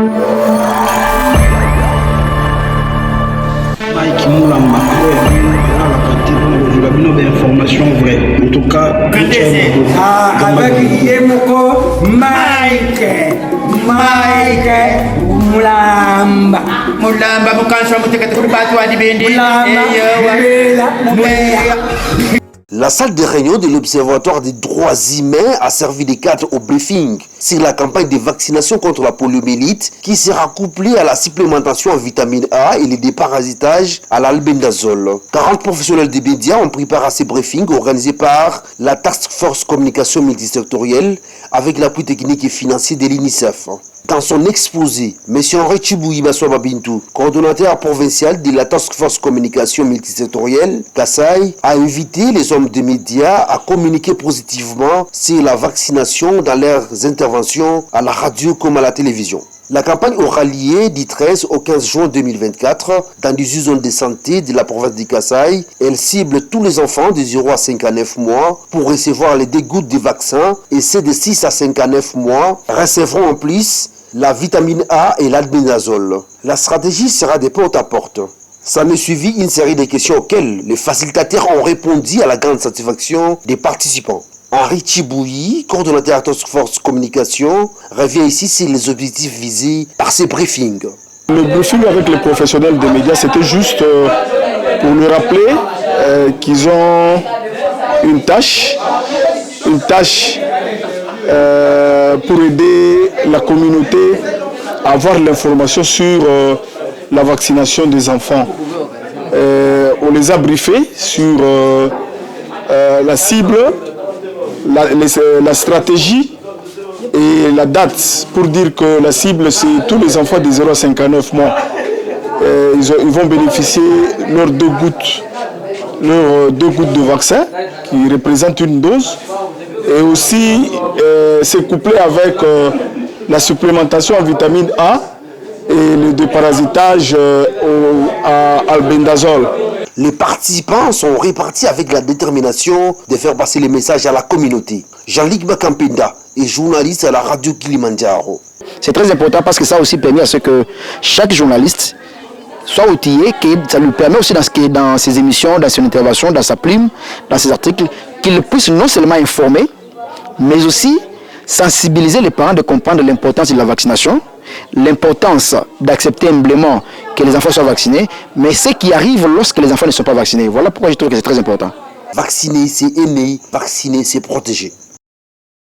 Mike Moulamba, information vraie. En tout cas, avec Yemoko, Mike Moulamba, Mukanswa mutekati batu wa dibendi. La salle de réunion de l'Observatoire des droits humains a servi de cadre au briefing sur la campagne de vaccination contre la poliomyélite qui sera couplée à la supplémentation en vitamine A et le déparasitage à l'albendazole. 40 professionnels des médias ont pris part à ces briefings organisés par la Task Force Communication Multisectorielle avec l'appui technique et financier de l'UNICEF. Dans son exposé, M. Henri Chiboui Bassoaba Bintou, coordonnateur provincial de la Task Force Communication Multisectorielle, Kassai, a invité les hommes des médias à communiquer positivement sur la vaccination dans leurs interventions à la radio comme à la télévision. La campagne aura lieu du 13 au 15 juin 2024 dans des zones de santé de la province de Kassai. Elle cible tous les enfants de 0 à 5 à 9 mois pour recevoir les 2 gouttes de vaccin et ceux de 6 à 5 à 9 mois recevront en plus la vitamine A et l'albendazole. La stratégie sera des porte-à-porte. Ça me suivit une série de questions auxquelles les facilitateurs ont répondu à la grande satisfaction des participants. Henri Chiboui, coordonnateur Task Force Communication, revient ici sur les objectifs visés par ces briefings. Le briefing avec les professionnels des médias, c'était juste pour nous rappeler qu'ils ont une tâche pour aider la communauté à avoir l'information sur la vaccination des enfants. On les a briefés sur la cible, la stratégie et la date pour dire que la cible c'est tous les enfants de 0 à 59 mois. Ils vont bénéficier leurs 2 gouttes de vaccin qui représentent une dose et aussi c'est couplé avec la supplémentation en vitamine A et le déparasitage à albendazole. Les participants sont répartis avec la détermination de faire passer les messages à la communauté. Jean-Luc Bakampenda est journaliste à la radio Kilimanjaro. C'est très important parce que ça aussi permet à ce que chaque journaliste soit outillé, que ça lui permet aussi dans ses émissions, dans ses interventions, dans sa plume, dans ses articles, qu'il puisse non seulement informer, mais aussi sensibiliser les parents de comprendre l'importance de la vaccination, l'importance d'accepter humblement que les enfants soient vaccinés, mais ce qui arrive lorsque les enfants ne sont pas vaccinés. Voilà pourquoi je trouve que c'est très important. Vacciner, c'est aimer. Vacciner, c'est protéger.